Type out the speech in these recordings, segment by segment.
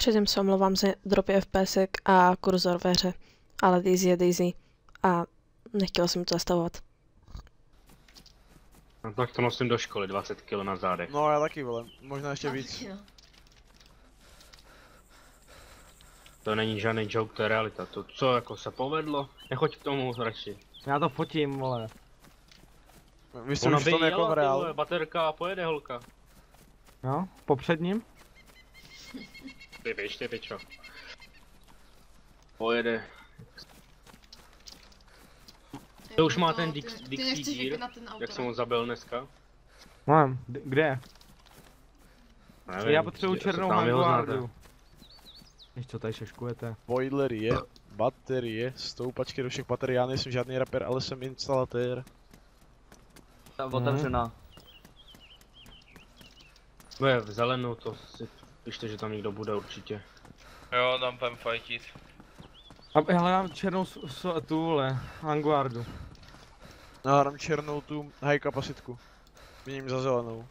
Předem se omlouvám za dropy FPSek a kurzor ve hře, ale Daisy je Daisy a nechtěla jsem to zastavovat. No tak to nosím do školy, 20 kg na zádech. No já taky, vole, možná ještě víc. To není žádný joke, to je realita. To co jako se povedlo? Nechoď k tomu radši. Já to fotím, vole. Myslím, že to jako v reálu. Baterka a pojede holka. Jo, po předním. Ty pičo. Pojede. To už má ten Dixie dír, jak jsem ho zabil dneska. Mám, kde? Nevím, Já potřebuji černou Vanguardu. Ještě co tady šeškujete? Boiler je, baterie, stoupačky do všech baterií, já nejsem žádný rapper, ale jsem instalatér. Otevřená. Bude v zelenou, to si pište, že tam někdo bude určitě. Jo, tam budem fightit. A já hledám černou tu vole, Vanguardu. Já dám černou tu high kapacitku. Měním za zelenou.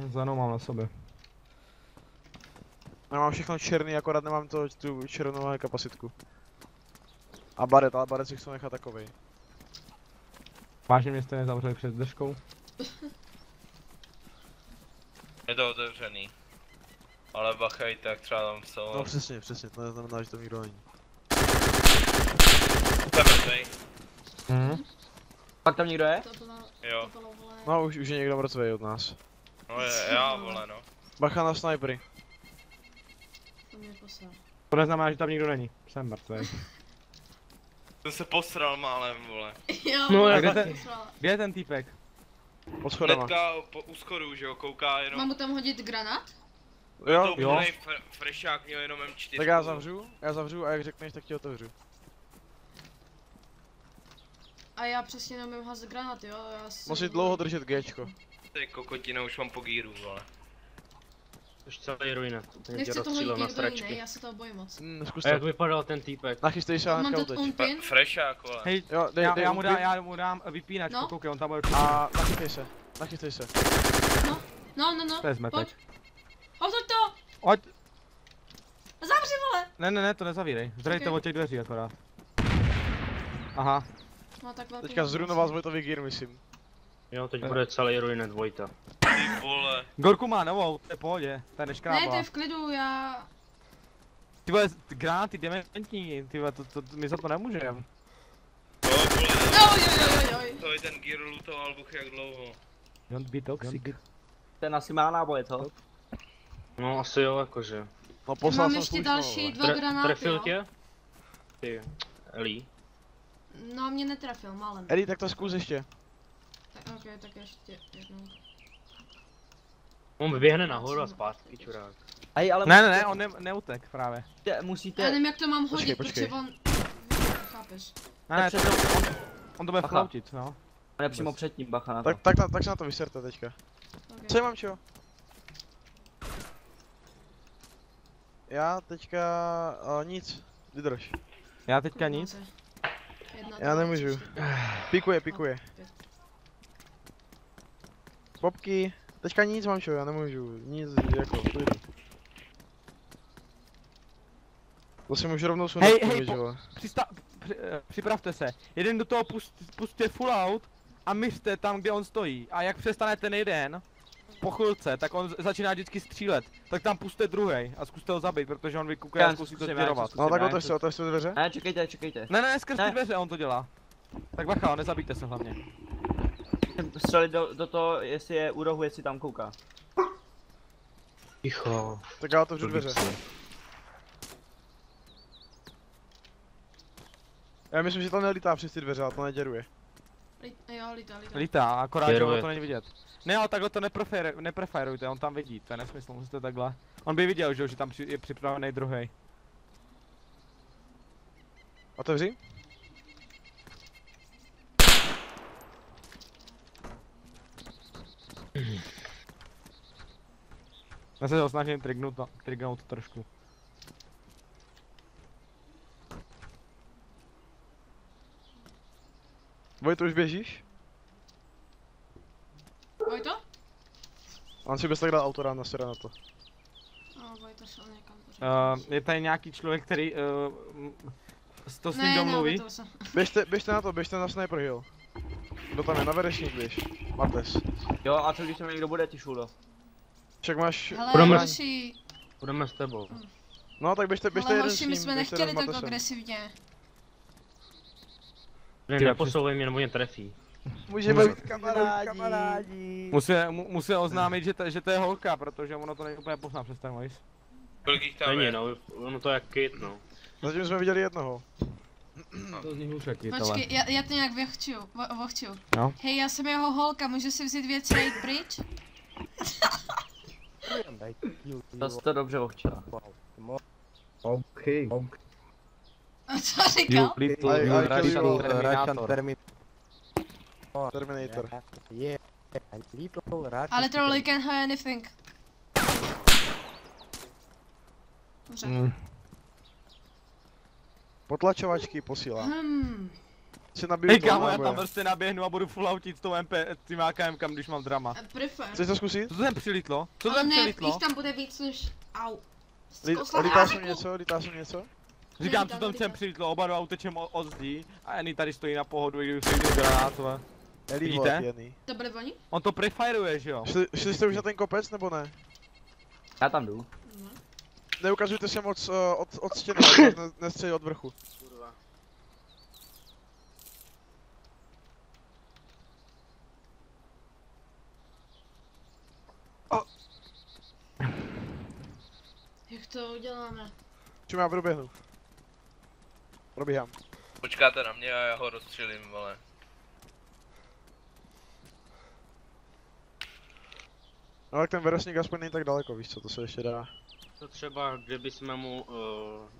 Zelenou mám na sobě. Já mám všechno černý, akorát nemám tu černou high kapacitku. A baret, ale baret si chci nechat takovej. Vážně mě jste nezavřeli před držkou? Je to otevřený. Ale bacha i tak třeba tam jsou. No přesně, to neznamená, že to nikdo není. To je mrtvej. Pak tam někdo je? Jo. No už je někdo mrtvej od nás. No je, já vole no. Bacha na snipery. To neznamená, že tam nikdo není. Jsem mrtvej. Jsem se posral málem, vole. Jo, No, kde je ten týpek? Pod schodama. Hnedka u schodu, že jo, kouká jenom. Mám mu tam hodit granát? Jo, To jo. úplnej frešák měl jenom M4. tak já zavřu a jak řekneš, tak ti otevřu. A já přesně neumím házet granáty, jo? Musí dlouho držet Gčko. Ty kokotina, už mám po gíru, vole. Už celý ruinet, úplně tě Nechci to rozstřílel hodit na někdo jiný, stračky. já se toho bojím moc. Zkus A jak to. vypadal ten týpek? Nachystej se a Mám hnedka dát uteč. on pin? Frešák, vole. Hej, Jo, dej já mu dám vypínačku, No. koukej, on tam bude a nachystej se. No, To je zmetek. pojď. Otoď to! Ať. Zavři, vole! Ne, to nezavírej. Zdrejte Okay. od těch dveří akorát. Aha. No tak velký. Teďka zrunoval Vojtový gear, myslím. Jo, teď bude celý ruinet Vojta. Ty vole. Gorku má novou, to je v pohodě, to je neškrábla. Ne, to je v klidu, já... Ty vole, granáty dementní, ty vole, my za to nemůžeme. To vole. Oj. To je ten gear lutoval buch jak dlouho. Don't be toxic. Ten asi má náboje, co? No asi jo, jakože. No poslal Mám jsem ještě slušnou, další vole. dva granáty, Trefil jo? tě? Ty, Elí. No, mě netrefil, málem. Eri, tak to zkus ještě. Tak, ok, tak ještě jednou. On vyběhne nahoru a zpátky, čurák. Hej, ale Ne, on neutek právě. musíte... Já nevím, jak to mám hodit, Počkej. protože on... Chápeš. Ne, Tak on to bude Aha. floutit, no. Ne, přímo před tím, bacha na to. Tak se na to vyserte teďka. Okay. Co je, mám čo? Já teďka... nic. Vydrž. Já teďka nic. Já nemůžu. Pikuje. Popky. Teďka nic, mám čo, já nemůžu. Nic, jako, klidu. To si můžu rovnou sundat, Hej, vole. připravte se. Jeden do toho pusťte full out a myřte tam, kde on stojí. A jak přestane ten jeden po chvilce, tak on začíná vždycky střílet. Tak tam puste druhej a zkuste ho zabít, protože on vykukuje a zkusí to stěrovat. No tak otevř se dveře. Ne, čekejte. Ne, skrz ty Ne. dveře on to dělá. Tak bacha, nezabijte se hlavně. Střelit do toho, jestli je u rohu, jestli tam kouká. Ticho. Tak já otevřu dveře. Já myslím, že to nelítá přes ty dveře, ale to neděruje. Jo, lítá. Lítá, akorát že Děruje. ono to není vidět. Ne, ale takhle to nepreferujte, on tam vidí, to je nesmysl, musíte takhle. On by viděl, že tam je připravený druhý. Otevři. Já se ho snažím trignout trošku. Vojto, už běžíš? Vojto? On si bez tak dal autora na to. Vojta šel někam. Je tady nějaký člověk, který to s ním Ne, domluví? to se. Běžte na to, běžte na Sniper Hill. Kdo tam je, na Verešník běž. Martes. Jo, a co když tam někdo bude, ty šulo? Však máš... Hele, Budeme- hoši, Půjdeme s tebou. No tak běžte ale jeden s hoši, my ním, jsme běžte nechtěli jeden s tak Martesem. agresivně. Ne, neposouvej mě, nebo mě trefí. Můžeme být kamarádi. Musím oznámit, že to je holka, protože ono to není úplně poznat přes ten voice. Kolik jich tam Není, je? no, ono to je jak kit, no. Zatím jsme viděli jednoho. To z nich už jaký, Počkej, já to nějak vohču. No. Hej, já jsem jeho holka, můžu si vzít věci a jít pryč? To jsi to dobře ohčila. A co říkal? Terminator. I literally can't hear anything. Dobře. Potlačovačky posílá. Si nabiju Hej toho kámo, já náboje. tam prostě naběhnu a budu full outit s tou tím AKM, kam když mám drama. Prefer. Chceš to zkusit? Co to sem přilítlo? Co to Ale sem ne, přilítlo? jich tam bude víc než... Au. Lítá jsem něco, lítá jsem něco? Říkám, co Nelítá, tam sem nelítá. přilítlo, oba dva utečem od zdí a Annie tady stojí na pohodu, i kdyby se jde granátové. Vidíte? Vidíte? To byli oni? On to prefiruje, že jo? Šli jste už na ten kopec nebo ne? Já tam jdu. Neukazujte se moc od stěny, nestřeli od vrchu. Kurva. Jak to uděláme? Čím já proběhnu? Probíhám. Počkáte na mě a já ho rozstřelím, vole. No tak ten Verešník aspoň není tak daleko, víš co, to se ještě dá. To třeba, kdyby jsme mu,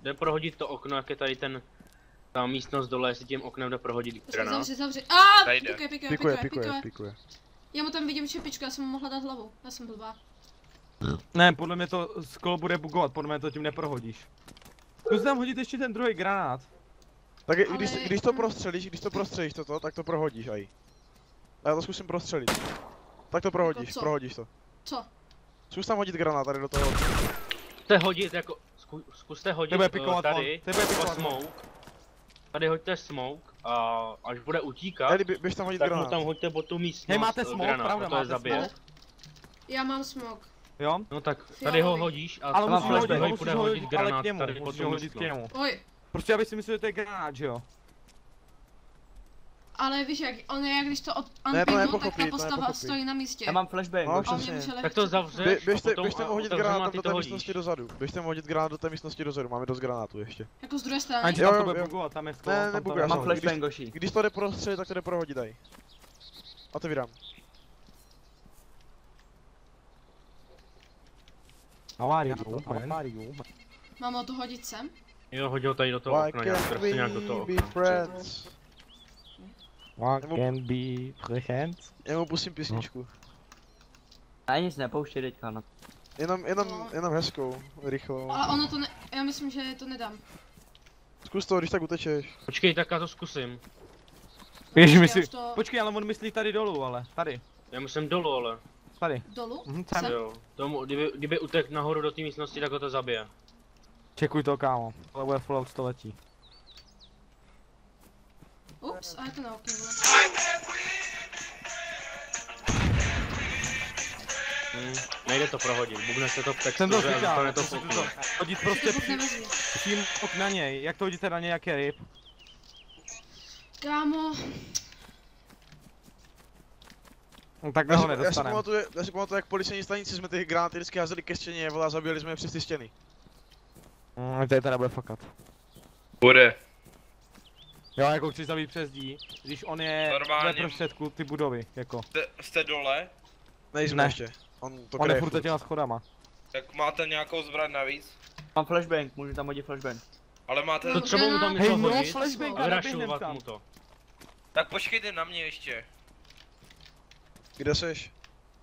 jde prohodit to okno, jak je tady ta místnost dole, jestli tím oknem jde prohodit granát. Zavři. Tady jde. Pikuje. Já mu tam vidím čepičku, já jsem mu mohla dát hlavu. Já jsem blbá. Ne, podle mě to skolo bude bugovat, podle mě to tím neprohodíš. Zkus tam hodit ještě ten druhý granát. Tak Ale- když to prostřelíš toto, tak to prohodíš aj. A já to zkusím prostřelit. Tak to prohodíš, co? prohodíš to. Co? Zkus tam hodit granát tady do toho. Zkuste hodit jako, zkuste hodit Tebe pikovat tady, on, tebe jako pikovat on. smoke. Tady hoďte smoke a až bude utíkat, Eli, běž tam hodit tak mu granát. tam hoďte pod tu místnost Hej, máte smoke, granát, pravda, a to je máte zabije. smoke. Já mám smoke. Jo? No tak tady Fialový. ho hodíš a Ale mám musíš ho hodit, flashbang. musíš bude ho hodit hodit, ale granát k němu, tady pod musíš tu ho hodit k místnost. němu. Oj. Prostě aby si myslel, že to je granát, že jo? Ale víš jak, on je jak když to to unpingu, tak nepochopí, ta to postava nepochopí. stojí na místě. Já mám flashbang. No, A on přesně. nemůže Tak lehce to před- zavřeš Běžte, a potom běžte mu hodit otevřeme granát a tam ty do to té hodíš. místnosti dozadu. Běžte mu hodit granát do té místnosti dozadu, máme dost granátů ještě. Jako z druhé strany. Aniž Jo, tam jo, to bude jo. bugovat, tam je sklo. Ne, tam to nebuguje, Já je. mám no, flashbang, Goši. Když to jde prostřelit, tak to jde prohodit aj. Otevírám. Mám ho to hodit sem? Jo, hodil tady do toho Why okna, nějak, can't prostě nějak do toho we be okna. friends? What can be friends? Já mu pustím písničku. A nic nepouštěj teďka, no. Jenom hezkou, rychlou. Ale ono to ne... Já myslím, že to nedám. Zkus to, když tak utečeš. Počkej, tak já to zkusím. Ježi, Já myslí, už to- počkej, ale on myslí tady dolů, ale, tady, Já musím dolů, ale. tady. Dolů? Sem. Jo. Tomu, kdyby utek nahoru do té místnosti, tak ho to zabije. Čekuj to, kámo, to bude Fallout století. Ups, a je to na okně, vole. Nejde to prohodit, bubne se to v Jsem to textuře a říkal, zůstane to to v se oknu. hodit To prostě furt nevezmi. přímo na něj, jak to hodíte na něj, jak je ryb. Kámo, No, tak Já ho si nedostaneme. pamatuju, jak policejní stanici jsme ty granáty vždycky házeli ke stěně, vole, a zabili jsme je přes ty stěny. Tady teda bude fakat. Bude. Jo, jako chceš zabít přes dí, když on je Normálně. ve prostředku ty budovy, jako. Jste dole, Nejsme Ne. ještě. On to On je kryje furt furt. těma schodama. tak máte nějakou zbraň navíc. Mám flashbang, můžu tam hodit flashbang. Ale máte... To třeba mu tam Hej, něco no, hodit flashbang, a ale vyrašovat neběhnem tam. mu to. Tak počkejte na mě ještě. Kde seš?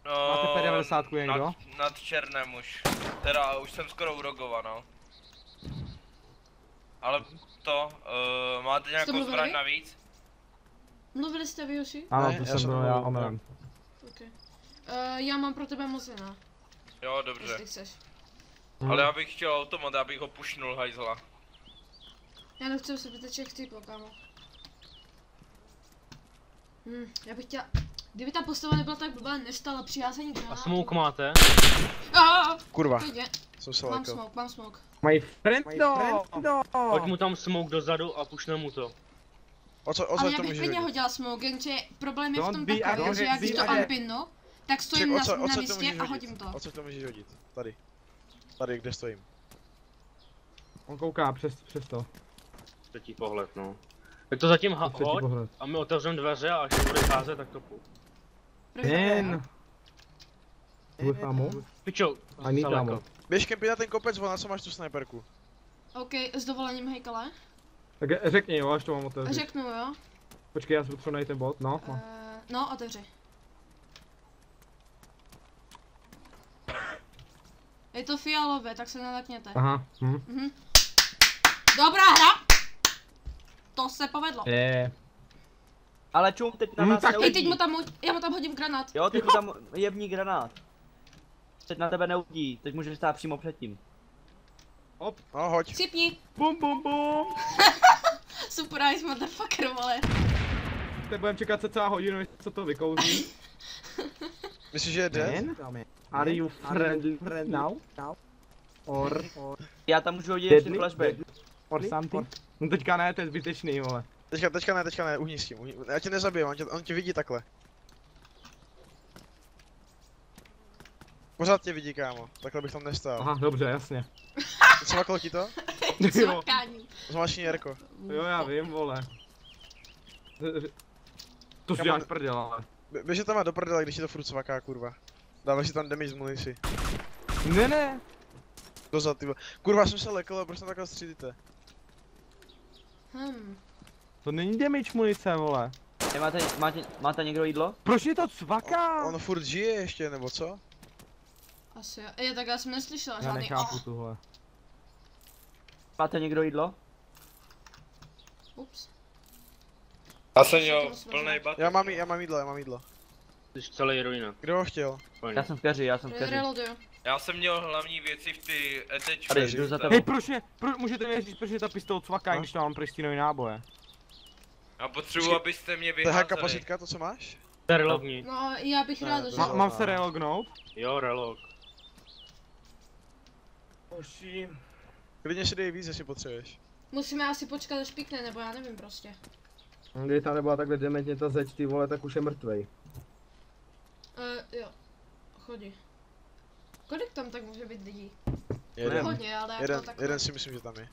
No, Máte P90 někdo? nad černem už. Teda už jsem skoro urogovan, no. Ale to, máte nějakou mluvili? zbraň navíc? mluvili jste vy, Joši? Ano, Ne, to já jsem jsem byl mluvil, já, ne. omylem. Okay. Já mám pro tebe mozina, Jo, dobře. jestli chceš. Ale já bych chtěl automat, já bych ho pušnul, hajzla. Já nechci se vyteček typu, kámo. Já bych chtěla... Kdyby ta postava nebyla tak blbá, nestala přiházení A granátu. smoke máte? Kurva, Klidně. jsem se Mám lekl. smoke, mám smoke. My friend, Hoď mu tam smoke dozadu a pušne mu to. O co Ale já to bych může klidně hodit? hodila smoke, jenže problém je v Don't tom be takový, aggressive, že já když to be unpinnu, tak stojím Ček, na o co to místě můžeš a hodit? hodím to. O co to můžeš hodit? Tady. Tady, kde stojím. On kouká přes to. Třetí pohled, no. Tak to zatím Třetí hoď pohled. a my otevřeme dveře a až to bude házet, tak to půl. Jen. With ammo? Pičo, I need daleko. ammo. Běž kempi na ten kopec, na co máš tu snajperku? OK, s dovolením hejkale. Tak řekni jo, až to mám otevřít. Řeknu jo. Počkej, já si potřebuji najít ten bod, no. No, otevři. Je to fialové, tak se nalekněte. Aha, Dobrá hra! To se povedlo. je. Ale čum, teď na nás tak- Hej, neudí. teď mu tam, já mu tam hodím granát. Jo, teď mu tam jební granát. Teď na tebe neudí, teď můžeš stát přímo předtím. No, hoď. Cipni. Bum bum bum. Surprise, motherfucker, vole. Teď budeme čekat celá hodinu, než co to vykouzí. Myslíš, že je dead? Are you friendly now? Or Já tam můžu hodit ještě Deadly? flashback. something? No teďka ne, to je zbytečný, vole. Teďka ne, uhni s tím. Já tě nezabijem, on tě vidí takhle. Pořád tě vidí, kámo. Takhle bych tam nestál. Aha, dobře, jasně. Cvaklo ti to? Jo, Cvakání. Zmáčkni Jerko. jo, já vím, vole. To si děláš prdel, ale. Běž tam do prdele, když ti to furt cvaká, kurva. Dáváš si tam damage z munici. Ne. Dozad, ty vole. Kurva, jsem se lekl, proč tam takhle střílíte? To není damage munice, vole. Máte někdo jídlo? Proč je to cvaká? On furt žije ještě, nebo co? Asi jo. Tak já jsem neslyšela Já žádný nechápu tuhle. Máte někdo jídlo? Ups. Já jsem měl plnej bat. Já mám jídlo. Jsi celý ruina. Kdo ho chtěl? Fajn. Já jsem v keři. Reloaduju. Já jsem měl hlavní věci v ty attachmenty. Tady, jdu za tebou. Hej, můžete mi říct, proč je ta pistol cvaká, No. když tam mám pristínový náboje? Já potřebuji, abyste mě To je hack vyházeli. kapacitka, to co máš? To je relogní. No, já bych ráda, že... Mám se relognout? Jo, relog. Klidně si dej víc, jestli potřebuješ. Musíme asi počkat, až pikne, nebo já nevím prostě. Kdyby tam nebyla takhle dementně ta zeď, ty vole, tak už je mrtvej. Jo. Chodí. Kolik tam tak může být lidí? Jeden. Hodně, ale jako tak... Jeden si myslím, že tam je.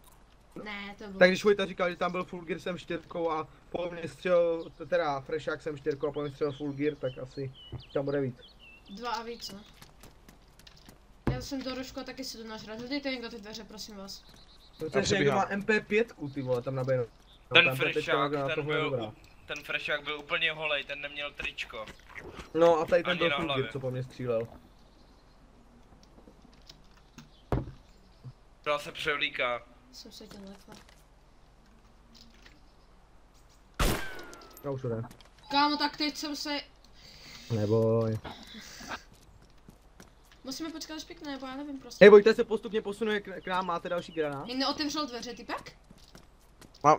Ne, to bylo... Tak když Vojta říkal, že tam byl full gear sem 4 a po mně střelil, teda freshák sem 4 a po mně střelil full gear, tak asi tam bude víc. 2 a víc, ne? Já jsem do Rožku a taky si jdu nažrat. Hledejte někdo ty dveře, prosím vás. Protože někdo má MP5, ty vole, tam naběhnu. Ten frešák, ten frešák byl úplně holej, ten neměl tričko. No a tady ten Ani byl na full hlavě. gear, co po mně střílel. Byla se převlíká. Jsem se tě lekla. Já už jde. Kámo, tak teď jsem se... Neboj. Musíme počkat, až pikne, nebo já nevím prostě. Hej, Vojta se postupně posunuje k nám, máte další granát? Jen neotevřel dveře, typek?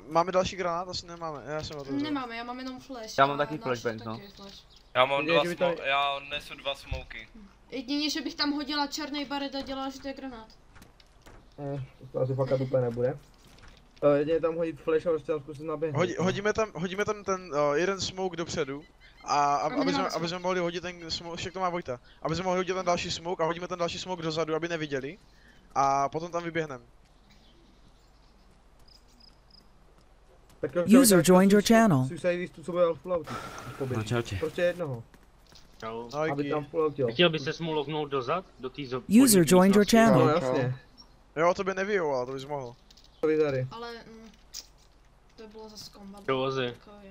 Máme další granát? Asi nemáme, já jsem otevřel. Nemáme, já mám jenom flash. Já mám a taky náš flashbang, no. taky flash. Já mám Vidět, že by to- já nesu 2 smoky. Jedině, že bych tam hodila černý baret a dělala, že to je granát. To asi fakt úplně nebude. Jedině tam hodit flash a prostě tam zkusit naběhnout. Hodíme tam ten jeden smoke dopředu. Aby jsme mohli hodit ten smoke, však to má Vojta. Aby jsme mohli hodit ten další smoke a hodíme ten další smoke dozadu, aby neviděli. A potom tam vyběhneme. User joined your channel. Suicide co byl full auto. Prostě jednoho. Čau. Aby tam full auto. Chtěl bys se mu loknout dozad? Do té User joined your channel. No jasně. Jo, to by nevyjel, ale to bys mohl. To by tady. Ale... to bylo zase kombat. Dovozy. Takový.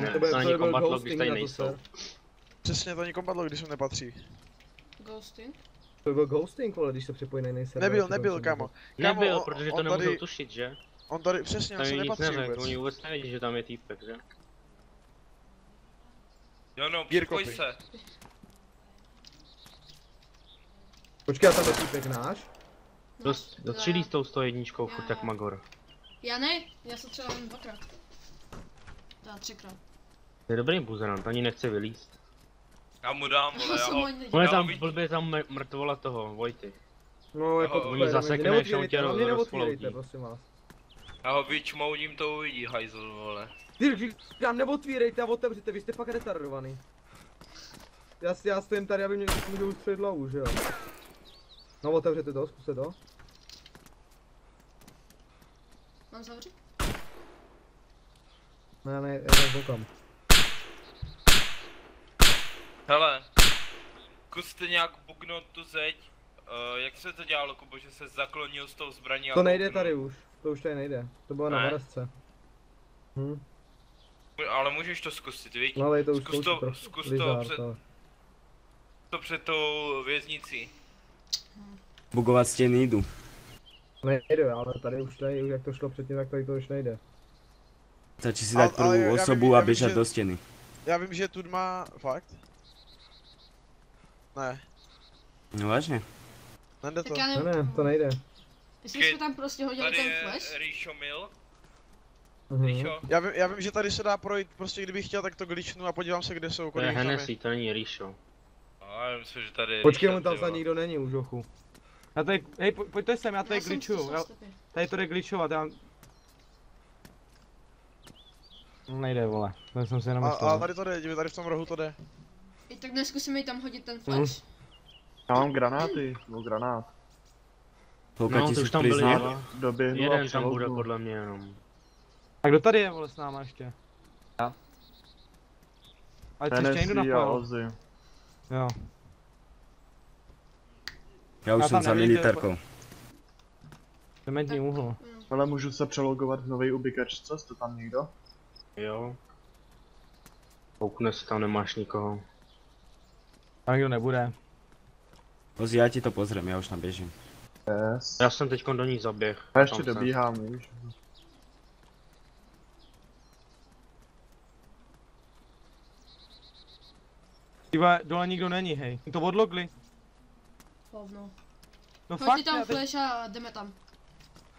Ne, To by- to to ani by byl combat log, ghosting když tady na to, nejsou. sir. Přesně, to ani combat log, když sem nepatří. Ghosting? To by byl ghosting, vole, když se připojí na jiný server. Nebyl, kámo. Nebyl, protože to on nemůžou tady- tušit, že? On tady, přesně, on Tady se nic nepatří neřekl, vůbec. oni vůbec nevědí, že tam je týpek, že? Jo no, Gear připoj copy. se. Počkej, a tam je týpek náš? Dostřílí s tou 101 furt jak Magor. Já ne, já se třeba jen 2krát. Teda 3krát. To je dobrý buzerant, ani nechce vylízt. Já mu dám, vole, On je já tam, ho blbě tam mrtvola toho, Vojty. No jako Oni zasekneš a on tě neotvírejte, rozpoloudí. prosím vás. já ho vyčmoudím, to uvidí, hajzl, vole. Ty říkám, neotvírejte a otevřete, vy jste fakt retardovaný. Já stojím tady, aby mě můžu ustřelit hlavu, že jo? No otevřete to, zkuste to. Mám zavřít? Ne, já tam koukám. Hele, zkuste nějak buknout tu zeď. Jak se to dělalo, Kubo, že se zaklonil s tou zbraní a To nejde kouknul? tady už, to už tady nejde. To bylo na Ne? Varesce. Ale můžeš to zkusit, víš? No ale je to už Zkus to, zkus to před tou věznicí. Bugovat stěny jdu. Nejde, ale tady už tady, jak to šlo předtím, tak tady to už nejde. Stačí si dát prvú osobu a běžet do stěny. Já vím, že tu má... Fakt? Ne. No vážně. Nejde to. Tak já Ne, to nejde. Jestli jsme tam prostě hodili ten flash? Ríšo Mil. Já vím, že tady se dá projít, prostě kdybych chtěl, tak to glitchnu a podívám se, kde jsou. To je Hennessy, to není Ríšo. Já myslím, že tady je Počkej, Ríšo, on tam ty snad vole. nikdo není už, ochu. Já tady, hej, pojďte sem, já tady glitchuju. Tady to jde glitchovat, já... Nejde, vole, to jsem si jenom myslel. A tady to jde, tady v tom rohu to jde. I tak neskusíme jí tam hodit ten flash. Já mám granáty, no granát. No, to už tam byli dva. Jeden tam bude podle mě jenom. A kdo tady je, vole, s náma ještě? Já. Ale ty ještě někdo napal. Jo. Já už Já jsem tam za nevidím, militárkou. Dementní úhol. Ale můžu se přelogovat v novej ubikačce, jste tam někdo? Jo. Koukne se, tam nemáš nikoho. A nikdo nebude. Ozi, já ti to pozriem, já už tam běžím. Yes. Já jsem teďkon do ní zaběh. A ještě Tam jsem. dobíhám, víš. Tyhle, dole nikdo není, hej. To odlogli. Hovno. No Hoď fakt, tam flash a jdeme tam.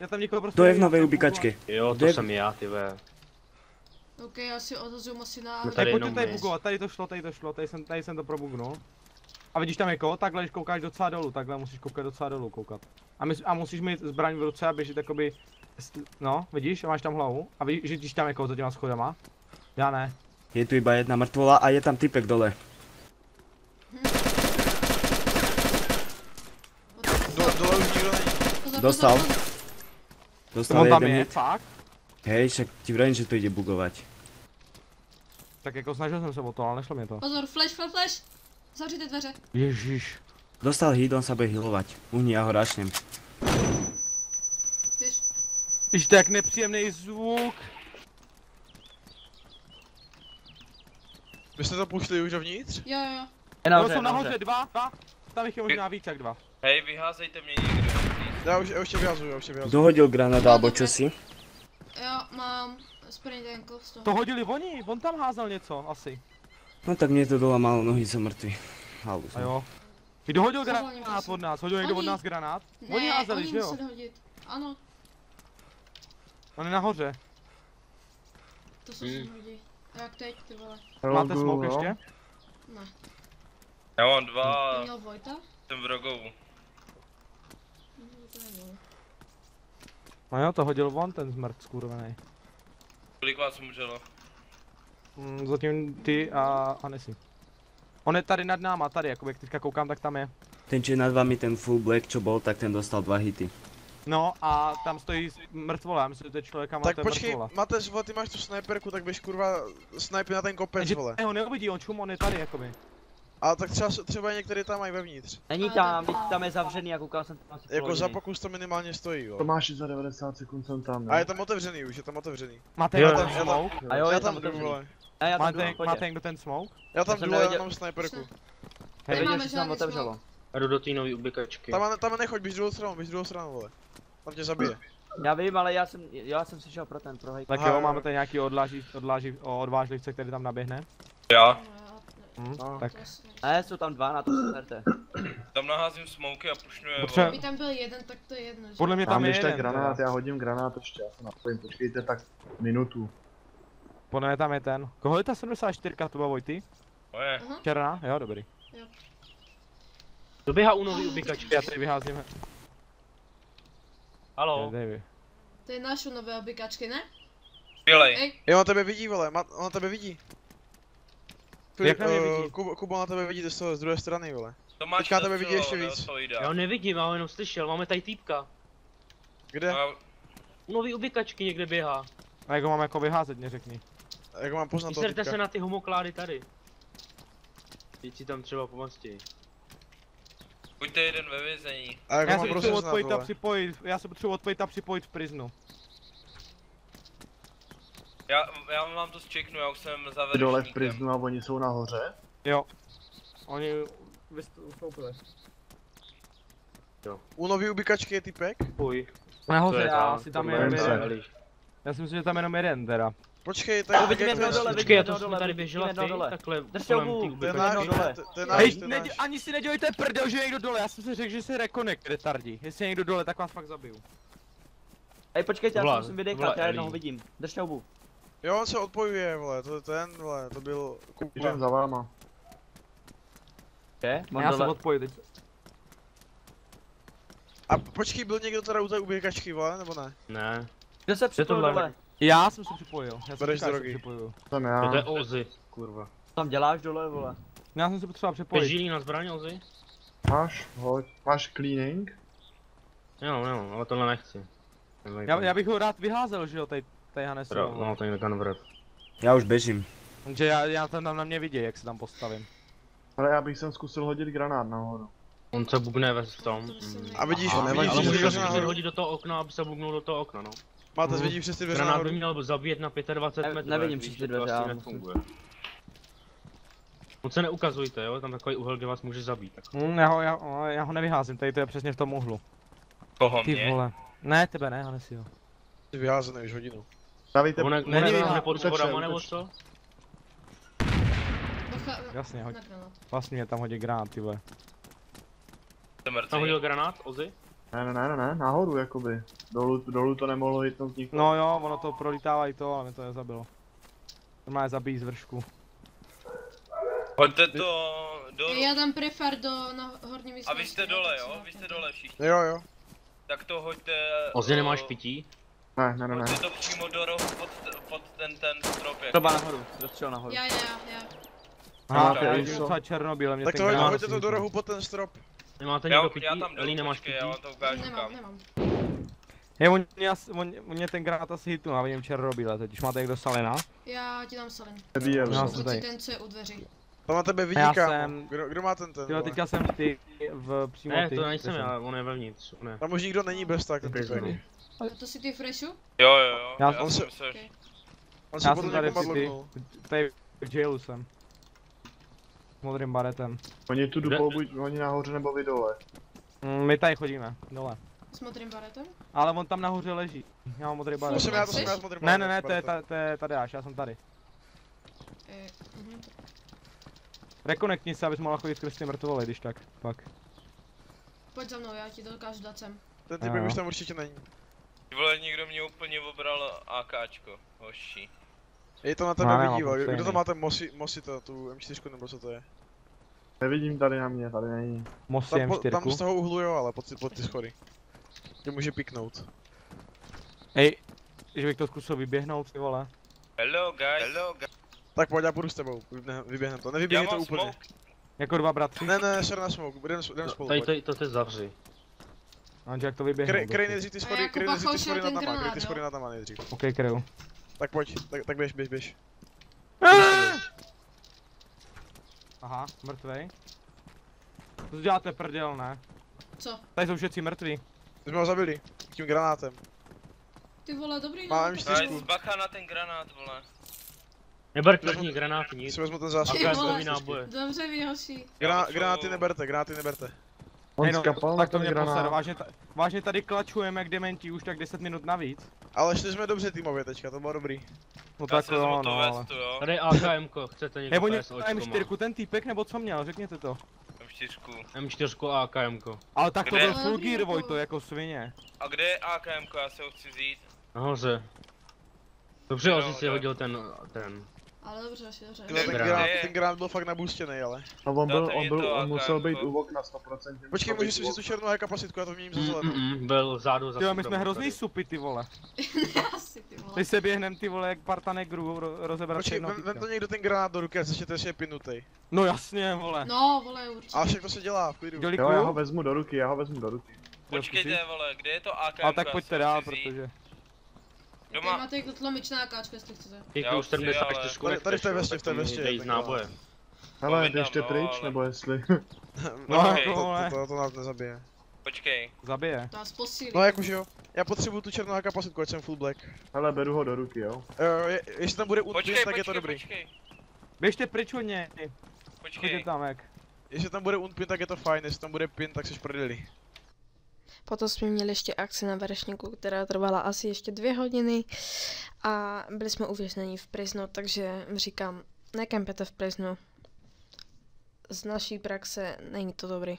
já tam někoho prostě... To je v nové ubikačke. Jo, to jsem já, ty ve. OK, já si odhazuju asi na... No Tak tady pojďte jenom tady my. bugovat, tady to šlo, tady jsem to probugnul. A vidíš tam jako, takhle když koukáš docela dolů, takhle musíš koukat docela dolů koukat. A musíš mít zbraň v ruce a běžet jakoby, no, vidíš, a máš tam hlavu. A vidíš tam jako za těma schodama. Já ne. Je tu iba jedna mrtvola a je tam typek dole. Dole už nikdo není. Dostal. Pozor. Dostal On tam jeden je, hit. fakt? Hej, však ti vrajím, že to ide bugovať. Tak jako snažil jsem se o to, ale nešlo mě to. Pozor, flash. Zavřete dveře. Ježiš. Dostal hit, on sa bude healovať. Uhni, ja ho rašnem. Běž. Když to jak nepříjemný zvuk. Vy jste to pušli už dovnitř? Jo. Jo, jsou nahoře dva. Tam jich je možná víc jak dva. Hej, vyházejte mě někde. Já už tě vyhazuju, Kto hodil granát alebo čosi? Jo, mám sprint ankle z toho. To hodili oni, on tam házel něco, asi. No tak mne to dolamalo, nohy som mŕtvy. Halus. A jo. Kdo hodil Zavolám granát prosím. od nás? Hodil někdo od Oni. nás granát? Ne, Oni házeli, že jo? museli hodit. Ano, On je nahoře. to se hodí. A jak teď, ty vole? Máte smoke ještě? Ne. Já mám dva, Měl Vojta? jsem v rogovu. To nebylo. No jo, to hodil on ten zmrt skurvený. Kolik vás umřelo? Zatím ty a Nessie. On je tady nad náma, tady, jakoby jak teďka koukám, tak tam je. Ten, čo je nad vami, ten full black, čo bol, tak ten dostal 2 hity. No a tam stojí mrtvola, já myslím, že to je člověka, má Tak to je počkej, mrtvola. Mateš, vole, ty máš tu sniperku, tak běž kurva snipy na ten kopec, Takže vole. ho neuvidí, on čum, on je tady, jakoby. Ale tak třeba některý tam mají vevnitř. Není tam, tam je zavřený a koukal jsem tam asi Jako za pokus to minimálně stojí, jo. Tomáši za 90 sekund jsem tam, A je tam otevřený už, je tam otevřený. Máte Jo, někdo ten jo. smoke? A jo, Já je tam tam jdu, otevřený. vole. A já tam jdu, Máte pojď. někdo ten smoke? Já tam jsem jdu, já nevěděl- mám sniperku. Hej, Nevěděl, Nemáme že jsem tam žádný otevřelo. smoke. A jdu do té nové ubikačky. Tam nechoď, běž druhou stranu, vole. Tam tě zabije. Já vím, ale já jsem si šel pro ten, pro hejka. Tak Aha, jo, jo. máme tady nějaký odvážlivce, který tam naběhne. Já. No. Tak. Ne, jsou tam dva, na to se herte. Tam naházím smoky a pušňuje. Potřeba- Kdyby tam byl jeden, tak to je jedno, že? Podle mě Tam tam je když tak jeden. granát, teda. já hodím granát ještě, já se napojím, počkejte tak minutu. Podle mě tam je ten. Koho je ta 74, to byla Vojty? Moje. Aha. Černá? Jo, dobrý. Doběhá u nový ubikačky. Já tady vyházím. Halo. Davy. To je našu nové obykačky, ne? Bělej. Ej, Jo, on tebe vidí, vole, on na tebe vidí. Jak na mě vidí? Kubo na tebe vidí z druhé strany, vole. To máš Teďka tebe vidí ještě víc. Já Neodpovídá. ho nevidím, já ho jenom slyšel, máme tady týpka. Kde? U nový ubikačky někde běhá. A jak ho mám jako vyházet, mě řekni. Jak mám poznat toho Vyserte týpka? se na ty homoklády tady. Teď si tam třeba pomoci. Buďte jeden ve vězení. A jak Já mám se potřebuji rozeznat, odpojit a vole? připojit, já se potřebuji odpojit a připojit v priznu. Já vám to zčeknu, já už jsem Ty zavedl. dole v priznu a oni jsou nahoře. Jo. Oni vystoupili. U nový ubikačky je typek? Půj. Nahoře, je já tam, si tam to jenom je jeden. ten. Já si myslím, že tam jenom jeden teda. Počkej, Jo, tak vidím jak jednoho to dole, je? Počkej, já vidím to jsme tady běžela jednoho ty, dole. takhle Držte kolem obu. ty To je Vidím náš, jednoho dole. to je Hej, náš, to je náš. ani si nedělejte prdel, že je někdo dole, já jsem si řekl, že se reconnect, retardi. Jestli je někdo dole, tak vás fakt zabiju. Ej, počkejte, já Volá- se musím volá vydechat, já Ellie. jednoho vidím. Držte obu. Jo, on se odpojuje, vole, to je ten, vole, to byl Kuba. Jdem za váma. Je? Mám Já se dole. odpoju teď. A počkej, byl někdo teda u té ubikačky, vole, nebo ne? Ne, Kdo se připojil tohle? dole? Já jsem se připojil, já jsem Bereš říkal, že se drogy. připojuju. Jsem to já. je Ozzy, kurva. Co tam děláš dole, vole? Já jsem se potřeboval připojit. Peží na zbraň Ozzy? Máš, hoď. Máš cleaning? Jo, ale tohle nechci. Já bych ho rád vyházel, že jo, tady Hanesu. No, to je gunvrat. Já už běžím. Takže já tam na mě vidí, jak se tam postavím. Ale já bych sem zkusil hodit granát nahoru. On se bugne ve v tom. A vidíš, Aha, vidíš, Ale že můžeš dveře ho nahoru? hodit do toho okna, aby se bugnul do toho okna, no. Máte, vidíš přes ty dveře Granát by nahoru? měl zabíjet na 25 metrů. Nevidím víš, přes ty že to dveře, asi já nefunguje. Moc se neukazujte, jo, tam takový úhel, kde vás může zabít. Tak. Já ho nevyházím, tady to je přesně v tom úhlu. Koho Ty mě? vole. Ne, tebe ne, Hanesi jo. Jsi vyházený už hodinu. Dávejte, On není pod schodama nebo co? Bacha, Jasně, hoď. na granát. Vlastně mě tam hodí granát, ty vole. Jsem mrtvý. Nahodil granát, Ozzy? Ne, nahoru jakoby. Dolů to nemohlo hitnout nikoho. No jo, ono to prolítává i to, ale mě to nezabilo. To má zabít z vršku. Hoďte to do... Já dám prefar na horní místnosti. A vy jste dole, jo? Vy jste dole všichni. Jo. Tak to hoďte... Ozzy, nemáš pití? Ne. Hoďte to přímo do rohu pod ten strop. jak- Proba nahoru, dostřel nahoru. Já. Aha, Tak, to je víš co? docela černobíle, mě Tak ten to granát hoďte to do svítil. rohu pod ten strop. Nemáte Já, někdo pití? já tam Elí, jdu, nemáš počkej, pití? já vám to ukážu kam. Nemám. Je, on mě ten granát asi hitnul, a vidím černobíle, teď už máte někdo salina. Já ti dám salin. Nebíjem. Já No. jsem Buď tady. si ten, co je u dveří. To na tebe vidí, Já kámo. jsem- Kdo má ten? Jo, vole? teďka jsem ty přímo Ne, ty. to nejsem kde jsem? já, on je vevnitř, ne. Tam už nikdo není bez tak. A to si ty freshu? Jo, Já- já on se- jsem myslel, Okay. On se Já potom jsem tady někomu při ty, padloknul. tady v jailu jsem. S modrým baretem. Oni tu Kde- dupou buď oni nahoře nebo vy dole. My tady chodíme, dole. S modrým baretem? Ale on tam nahoře leží. Já mám modrý To baret. jsem já s modrým Ne, baretem, to je baretem. tady až, já jsem tady. Mhm. Rekonekni se, abys mohla chodit skrz ty mrtvoly, když tak, pak. Pojď za mnou, já ti to dokážu dát sem. Ten typek už tam určitě není. ty vole, někdo mě úplně obral AKčko, hoši. Je to na No, tebe nemám vidí, vole. Kdo to stejný. má ten Mosi to, tu M4 nebo co to je? Nevidím tady na mě, tady není. Mosi Tam, M4. tam z toho úhlu jo, ale pod ty schody. Tě může piknout. Ej, že bych to zkusil vyběhnout, ty vole. Hello guys. Tak pojď, já půjdu s tebou, vyběhnem to. Já Nevyběhni to mám úplně. smoke. Jako dva bratři. Ne, šer na smoke, jdem spolu. Tady to zavři. Anže jak to vyběhne. Krej nejdřív ty A schody, jako krej nejdřív ty Bachauš schody ten nad náma, granát, krej ty jo? schody nad náma nejdřív. OK, kryju. Tak pojď, tak běž. Aha, mrtvej. Co děláte prdel, ne? Co? Tady jsou všetci mrtví. My jsme ho zabili, tím granátem. Ty vole, dobrý Mám no. M4, Nice, bacha na ten granát, vole. Neber první granát, nic. si vezmu ten Ty zásobník. vole. Akázkový náboje. Dobře, Mihoši. Gránáty neberte. On Hej, no, skapal na tak to ten mě poser, granát. vážně tady klačujeme k dementi už tak 10 minut navíc. Ale šli jsme dobře týmově teďka, to bylo dobrý. No Já tak si vezmu jo, tu no ale... vestu, jo. Tady AKMko, chcete někdo Nebo PSOčko M4, ten týpek nebo co měl, řekněte to. M4. M4 a AKMko. Ale tak to Kde? byl full gear Vojto, jako svině. A kde je AKMko, já si ho chci vzít. Nahoře. Dobře, Jo, asi si jo. hodil ten. Ale dobře, asi dobře. Tyhle, ten granát byl fakt nabůstěnej, ale. A on Dáte mi to on musel AKMko. být u okna 100%. Počkej, můžeš si vzít tu černou kapacitku, já to měním za zelenou. Byl vzadu za Jo, my sebou jsme hrozný tady. supy, ty vole. Asi ty vole. Teď se běhnem, ty vole, jak parta negru rozebrat Počkej, jednoho vem týpka. to někdo ten granát do ruky, a zjistěte, že je pinutej. No jasně, vole. No, vole, určitě. Ale však to se dělá, v klidu. Jo, já ho Dělíku? vezmu do ruky, já ho vezmu do ruky. Počkejte, vole, kde je to AKMko? Ale tak já pojďte si ho dál, chci vzít. protože... Tady Doma, máte jako tlumičná káčka, jestli chcete. Těch Já už už chci, 74 ale- Tady v té vestě, tak to mi dej z ten náboje. Hele, Povídám, běžte no, pryč, ale- nebo jestli... No, Okej. jako, vole. To nás nezabije. počkej. Zabije. To nás posílí. No jak už jo. Já potřebuju tu černou kapacitku, ať jsem full black. Hele, beru ho do ruky, jo. Jestli tam bude Počkej, unpin, tak je to počkej, dobrý. počkej. Běžte pryč od něj. Chodě Počkej. tam, jak. Jestli tam bude unpin, tak je to fajn, jestli tam bude pin, tak seš prdeli. Potom jsme měli ještě akci na Verešníku, která trvala asi ještě 2 hodiny a byli jsme uvězněni v Prisnu, takže říkám, nekempete v Prisnu. Z naší praxe není to dobrý.